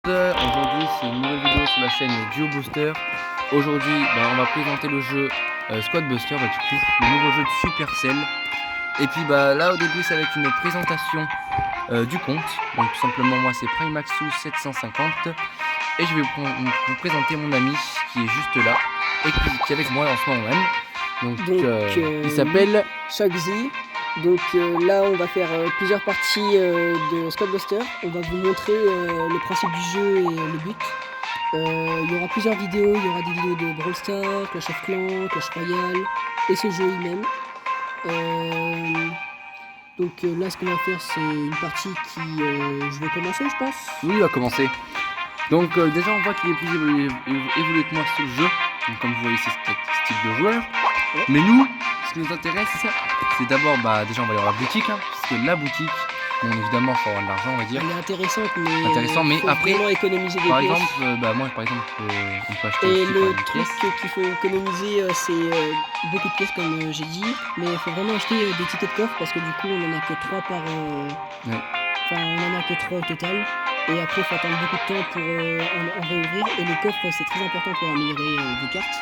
Aujourd'hui c'est une nouvelle vidéo sur la chaîne Duo Booster. Aujourd'hui on va présenter le jeu Squad Buster, du coup le nouveau jeu de Supercell. Et puis là au début ça va être une présentation du compte. Donc tout simplement moi c'est Primaxu750 et je vais vous présenter mon ami qui est juste là et qui est avec moi en ce moment même. Donc il s'appelle Shagzy. Donc là on va faire plusieurs parties de Squad Buster. On va vous montrer le principe du jeu et le but. Il y aura plusieurs vidéos, il y aura des vidéos de Brawl Stars, Clash of Clans, Clash Royale et ce jeu lui-même. Donc là ce qu'on va faire c'est une partie qui je vais commencer je pense. Oui, il va commencer. Donc déjà on voit qu'il est plus évolué que moi sur le jeu. Donc comme vous voyez c'est ce type de joueur. Ouais. Mais nous, ce qui nous intéresse c'est d'abord déjà on va aller voir la boutique parce que la boutique, bon évidemment il faut avoir de l'argent on va dire. Elle est intéressante mais faut après vraiment économiser des par pièces. Exemple, moi par exemple on peut acheter et aussi, le truc qu'il faut économiser c'est beaucoup de pièces comme j'ai dit, mais il faut vraiment acheter des tickets de coffre parce que du coup on en a que 3 par enfin on en a que 3 au total et après il faut attendre beaucoup de temps pour en réouvrir et le coffre c'est très important pour améliorer vos cartes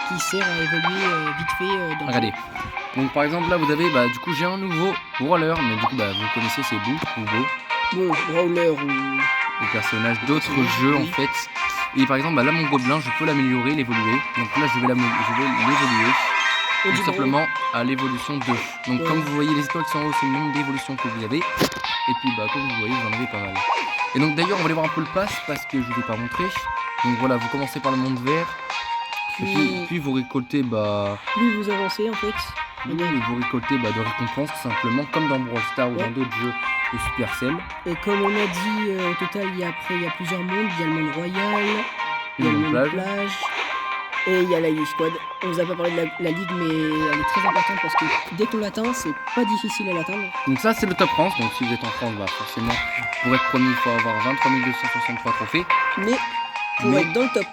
qui sert à évoluer vite fait dans regardez. Donc par exemple là vous avez du coup j'ai un nouveau brawler mais du coup vous connaissez c'est Boo ou Bo. Bon, brawler ou le personnage d'autres jeux en fait. Et par exemple là mon gobelin je peux l'améliorer, l'évoluer. Donc là je vais l'évoluer tout simplement à l'évolution 2. Donc comme vous voyez les étoiles qui sont en haut c'est le nombre d'évolutions que vous avez. Et puis comme vous voyez vous en avez pas mal. Et donc d'ailleurs on va aller voir un peu le pass parce que je ne vous ai pas montré. Donc voilà, vous commencez par le monde vert. Puis vous récoltez plus vous avancez en fait. Vous récoltez de récompenses tout simplement comme dans Brawl Stars ou dans d'autres jeux de Supercell. Et comme on a dit au total il y a plusieurs mondes, il y a le monde royal, il y a le monde plage et il y a la Youth Squad. On vous a pas parlé de la ligue mais elle est très importante parce que dès qu'on l'atteint c'est pas difficile à l'atteindre. Donc ça c'est le top France, donc si vous êtes en France forcément pour être premier il faut avoir 23 263 trophées. Mais pour être dans le top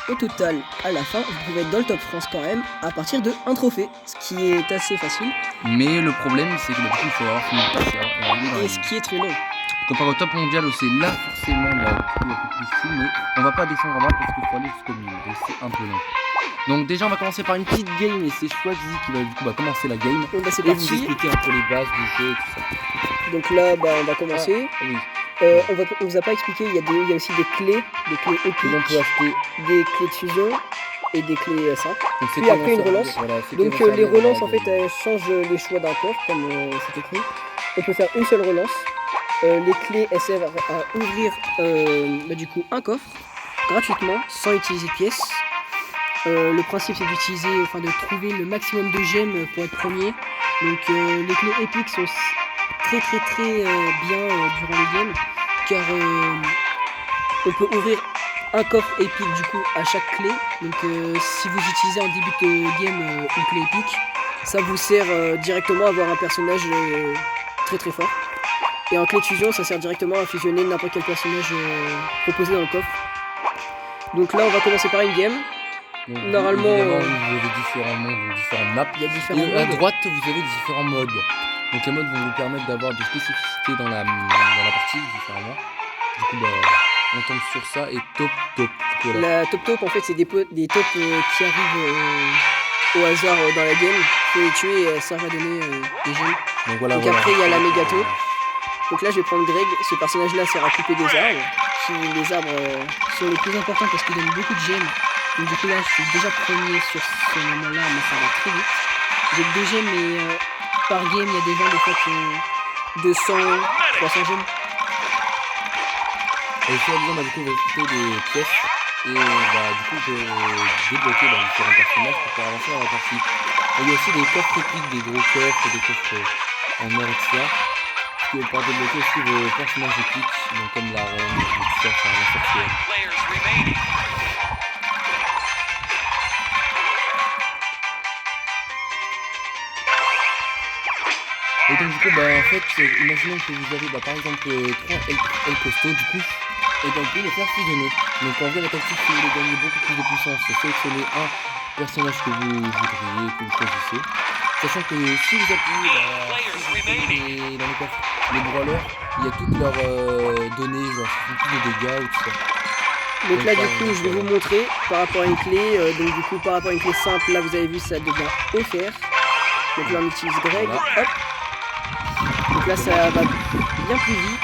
au total, à la fin, vous pouvez être dans le top France quand même à partir de 1 trophée, ce qui est assez facile. Mais le problème, c'est que du coup, il faut avoir fini de passer et ce qui est très long. Comparé au top mondial, c'est là forcément un peu plus fou, mais on va pas descendre en bas parce qu'il faut aller jusqu'au milieu, et c'est un peu long. Donc déjà, on va commencer par une petite game, et c'est Shagzy qui va du coup commencer la game et vous expliquer un peu les bases du jeu et tout ça. Donc là, on va commencer. Oui. On vous a pas expliqué, il y a aussi des clés épiques, on peut acheter des clés de fusion et des clés simples. Puis après une relance. Voilà, donc les relances en fait elles changent les choix d'un coffre comme c'est écrit. On peut faire une seule relance. Les clés elles servent à ouvrir du coup un coffre gratuitement sans utiliser de pièces. Le principe c'est d'utiliser, de trouver le maximum de gemmes pour être premier. Donc les clés épiques sont très bien durant les games car on peut ouvrir un coffre épique du coup à chaque clé. Donc si vous utilisez en début de game une clé épique, ça vous sert directement à avoir un personnage très fort. Et en clé de fusion ça sert directement à fusionner n'importe quel personnage proposé dans le coffre. Donc là on va commencer par une game. Donc, normalement vous avez différents mondes, différentes maps. Il y a différents modes. À droite vous avez différents modes. Donc les modes vont vous permettre d'avoir des spécificités dans la partie différemment. Du coup on tombe sur ça et top. Voilà. La top en fait c'est des tops qui arrivent au hasard dans la game. Il faut les tuer et ça va donner des gemmes. Donc après il y a la méga top. Donc là je vais prendre Greg, ce personnage là sert à couper des arbres. Les arbres sont les plus importants parce qu'ils donnent beaucoup de gemmes. Donc du coup là je suis déjà premier sur ce moment là mais ça va très vite. J'ai 2 gemmes mais par game il y a des gens des fois qui ont 200, 300 gemmes. Et sur la deuxième du coup vous récupérez des pièces et du coup de débloquer différents personnages pour pouvoir avancer dans la partie. Et il y a aussi des coffres épiques, des gros coffres, des coffres en or etc. Qui vont pouvoir débloquer aussi vos personnages épiques, donc comme la reine, tout ça, ça va sortir. Et donc du coup en fait imaginons que vous avez par exemple 3 L costauds du coup et donc vous pouvez les faire fusionner. Donc en vrai la tactique si vous voulez gagner beaucoup plus de puissance c'est sélectionner un personnage que vous voudriez, que vous choisissez Sachant que si vous appuyez dans les coffres, les brawlers, il y a toutes leurs données, genre plus de dégâts ou tout ça. Donc là, du coup, je vais vous montrer par rapport à une clé. Donc du coup, par rapport à une clé simple, là, vous avez vu, ça devient offert. Donc là, on utilise Greg. Voilà. Hop. Donc là, ça va bien plus vite.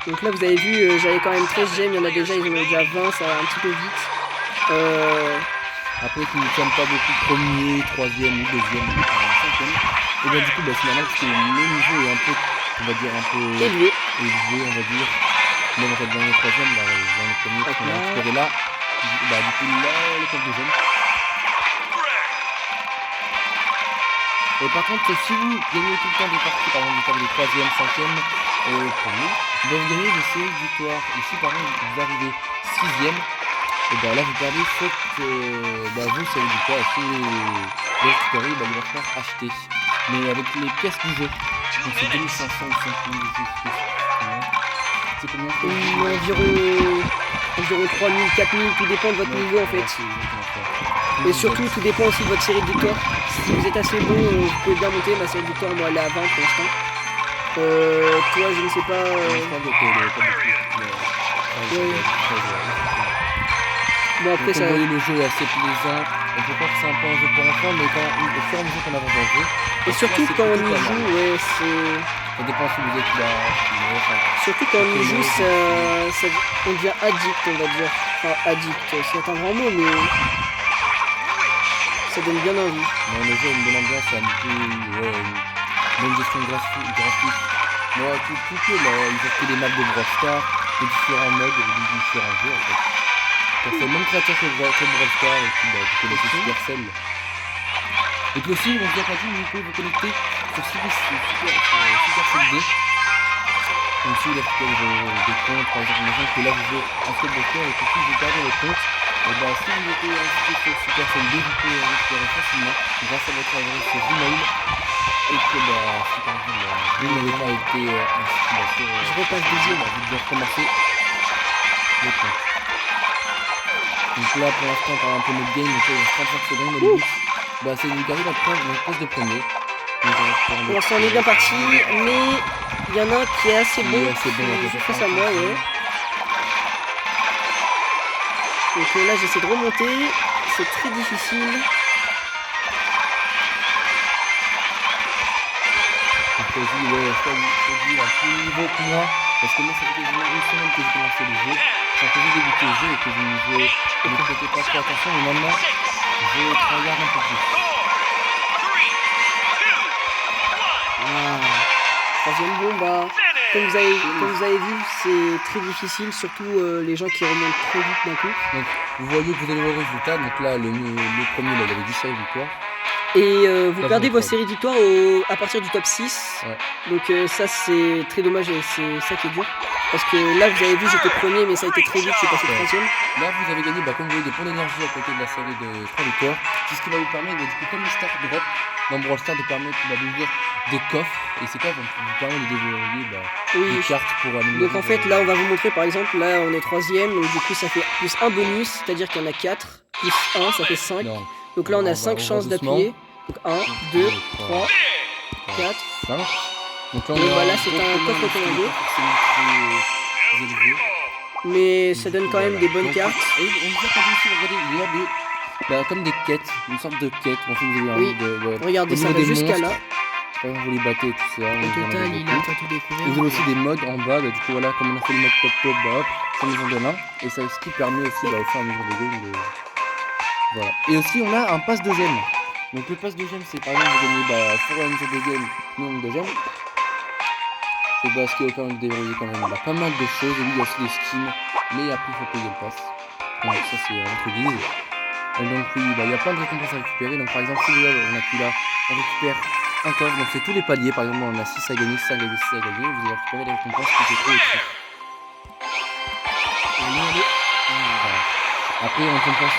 Donc là, vous avez vu, j'avais quand même 13 gemmes. Il y en a déjà, ils en ont déjà 20. Ça va un petit peu vite. Après, qui ne tiennent pas beaucoup premier, troisième ou deuxième, cinquième. Et bien du coup, c'est normal parce que le niveau est un peu, on va dire, un peu élevé, on va dire. Même en fait, dans le troisième, dans le premier, on a récupéré là. Du coup, là, le coffre de gemmes. Et par contre, si vous gagnez tout le temps des parties, par exemple, du top des troisième, cinquième, premier, vous gagnez des séries de victoires. Ici, par exemple, vous arrivez sixième. Et bien là vous perdez cette vous c'est du coup si vous récupérez, il va falloir acheter. Mais avec les pièces du jeu. Donc c'est 2500 ou 5000 c'est combien environ 3000, 4000, tout dépend de votre niveau en fait. Et surtout tout dépend aussi de votre série de victoires. Si vous êtes assez bon, vous pouvez bien monter. Ma série de victoires moi elle est à 20 pour l'instant. Toi je ne sais pas. Bon après ça. Vous voyez, le jeu est assez plaisant. On peut croire que c'est un peu un jeu pour enfants, mais quand au fur et à mesure qu'on avance dans le jeu. Et surtout quand on y joue, ouais c'est. Ça dépend si vous êtes là. Surtout quand on y joue, on devient addict, on va dire. Enfin addict, c'est un grand mot, mais ça donne bien envie. Non, le jeu a une bonne ambiance, un peu une bonne gestion graphique. Moi, tout là, ils ont fait des maps de Brawl Stars, de différents modes, de différents jeux en fait. C'est le même créateur que Brawl Stars et puis vous connaissez Supercell. Et puis aussi, on vous a pas dit, vous pouvez vous connecter sur Supercell 2. Donc si vous avez des comptes, par exemple, imagine que là vous jouez en Squad Buster et que si vous perdez votre compte, et si vous êtes inscrit sur Supercell 2, vous pouvez récupérer facilement grâce à votre adresse Gmail. Et que si par exemple vous n'avez pas été inscrit, je repasse deuxième, vous devez recommencer le compte. Donc là pour l'instant par un peu notre game, donc il reste 35 secondes au début. C'est une carrière à prendre une place de premier. Pour l'instant on est bien parti, mais il y en a un qui est assez bon. Face à moi, ouais. Donc là j'essaie de remonter, c'est très difficile. Choisis un plus niveau que moi, parce que moi ça fait quasiment une semaine que j'ai commencé le jeu. J'ai un peu débuté le jeu et que je ne prêtais pas trop attention, mais maintenant je regarde un peu plus. Troisième bombe. Comme vous avez vu, c'est très difficile, surtout les gens qui remontent trop vite d'un coup. Donc vous voyez que vous avez le résultat, donc là le premier il avait 10 séries de victoires. Et vous perdez vos séries de victoires à partir du top 6. Ouais. Donc ça c'est très dommage et c'est ça qui est dur. Parce que là vous avez vu j'étais premier mais ça a été très vite, je suis passé troisième. Là vous avez gagné comme vous voyez des points d'énergie à côté de la série de 3 victoires. C'est ce qui va vous permettre du coup comme les Star Drop dans Brawl Stars de permettre d'ouvrir des coffres. Et ces coffres vous permettent de débloquer des cartes pour améliorer. Donc en fait là on va vous montrer par exemple, là on est troisième, donc du coup ça fait plus un bonus, c'est-à-dire qu'il y en a 4, plus 1 ça fait 5. Non. Donc là on a 5 chances d'appuyer. Donc 1, 2, 3, 4, 5. Donc là, et voilà, c'est un coffre commando. Mais ça donne quand même des bonnes cartes. Et on vous a pas dit aussi, regardez, il y a comme des quêtes, une sorte de quête. Oui, regardez, ça va jusqu'à là. Par exemple, vous les battez, tout ça. Au total, il a tout découvert. Vous avez aussi des modes en bas, du coup, voilà, comme on a fait le mode top, hop, ça nous en donne un. Et ça, ce qui permet aussi, au fur et à mesure des games, voilà. Et aussi, on a un pass de gemmes. Donc le pass de gemmes, c'est par exemple, vous gagnez sur une seule de gemmes, nombre de gemmes. C'est ce qui va permettre de déverrouiller quand même pas mal de choses. Et lui, il y a aussi des skins, mais après, il faut payer le pass. Donc ça, c'est notre guise. Et donc oui, il y a plein de récompenses à récupérer. Donc par exemple, si vous avez, on appuie là, on récupère un coffre. Donc c'est tous les paliers. Par exemple, on a 6 à gagner, 5 à gagner, 6 à gagner. Vous allez récupérer les récompenses qui sont trop au-dessus. Après, on tombe pas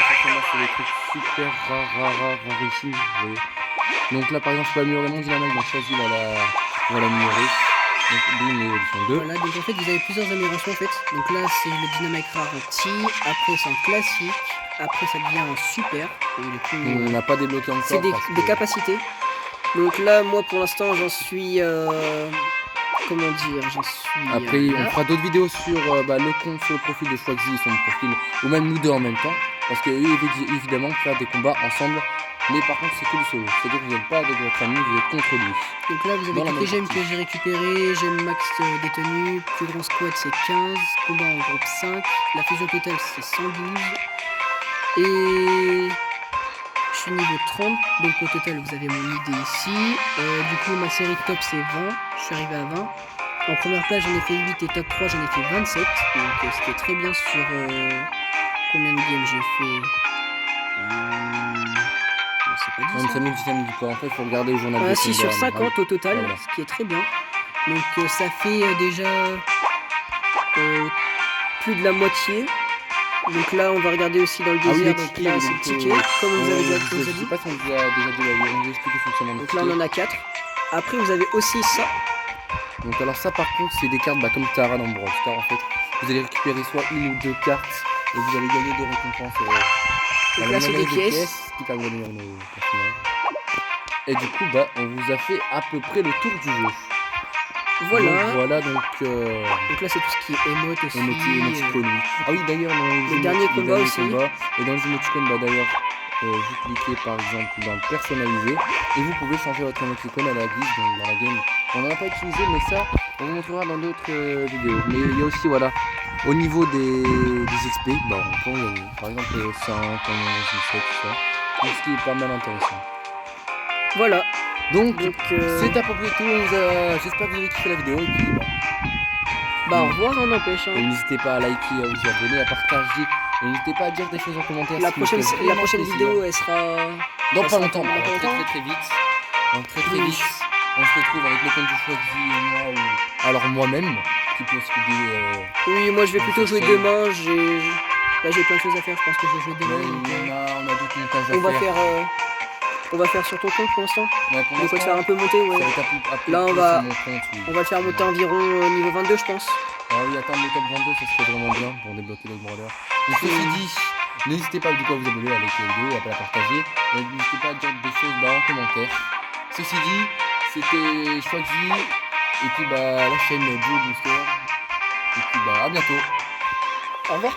forcément sur des trucs super rarissimes, vous voyez. Donc là, par exemple, je peux améliorer mon dynamite, donc choisis on va l'améliorer. Donc, boum, l'évolution 2. Voilà, donc en fait, vous avez plusieurs améliorations en fait. Donc là, c'est le dynamite rarity, après c'est un classique, après ça devient un super. On n'a pas débloqué encore. C'est des capacités. Donc là, moi pour l'instant, j'en suis. Comment dire, j'en suis. Après, on là. fera d'autres vidéos sur le compte, sur le profil de Schwagsy et son profil, ou même nous deux en même temps. Parce que eux, évidemment, faire des combats ensemble. Mais par contre, c'est que du solo. C'est-à-dire que vous n'êtes pas avec votre ami, vous êtes contre lui. Donc là, vous avez Dans la toutes les même gemmes partie. que j'ai récupérées. Gemme max détenue. Plus grand squad, c'est 15. Combat en groupe 5. La fusion totale, c'est 112. Et. Je suis niveau 30. Donc au total, vous avez mon idée ici. Du coup, ma série top, c'est 20. Je suis arrivé à 20. En première place, j'en ai fait 8 et top 3, j'en ai fait 27. Donc c'était très bien sur combien de games j'ai fait. C'est pas dit, On ça. samedi quoi. En fait, il faut regarder le journal de 6 sur 50 au total, Voilà. ce qui est très bien. Donc ça fait déjà plus de la moitié. Donc là, on va regarder aussi dans le désert. les donc tickets, là, c'est le ticket, comme vous avez déjà Je dit. sais pas si on vous a déjà dit, on vous a expliqué le fonctionnement du Donc là, on ticket. en a 4. Après, vous avez aussi ça. Donc alors ça par contre c'est des cartes comme Tara dans Brawl Stars en fait. Vous allez récupérer soit une ou deux cartes et vous allez gagner des récompenses. Donc là, c'est des pièces. Qui permettent de gagner nos personnages. Et du coup on vous a fait à peu près le tour du jeu. Voilà. Donc là, c'est tout ce qui est émote aussi. émoticône, oui. Ah oui d'ailleurs le dernier combat aussi. Et dans les émoticônes d'ailleurs vous cliquez par exemple dans personnaliser et vous pouvez changer votre émoticône à la guise dans la game. On n'en a pas utilisé mais ça on vous montrera dans d'autres vidéos. Mais il y a aussi au niveau des XP, on peut en gagner. Par exemple 5, 11, 17, tout ça. Donc ce qui est pas mal intéressant. Voilà. Donc c'est à peu près tout. J'espère que vous avez kiffé la vidéo et puis au revoir, on n'empêche. Et n'hésitez pas à liker, à vous abonner, à partager. Et n'hésitez pas à dire des choses en commentaire. La prochaine vidéo, elle sera. Dans pas longtemps, très vite. Donc très vite. On se retrouve avec le compte du Schwagsy et moi ou alors moi-même qui peut se vidéo. Oui, moi je vais plutôt jouer demain. Là j'ai plein de choses à faire, je pense que je vais jouer demain. On a d'autres montages à faire. On va faire sur ton compte pour l'instant. On va te faire un peu monter, ouais. Là on va le faire monter environ niveau 22 je pense. Ah oui, attendre le top 22, ça serait vraiment bien pour débloquer les brawlers. Donc ceci dit, n'hésitez pas du coup à vous abonner, à liker la vidéo et à la partager. N'hésitez pas à dire des choses en commentaire. Ceci dit, c'était Schwagsy et puis la chaîne Duo Booster. Et puis à bientôt. Au revoir.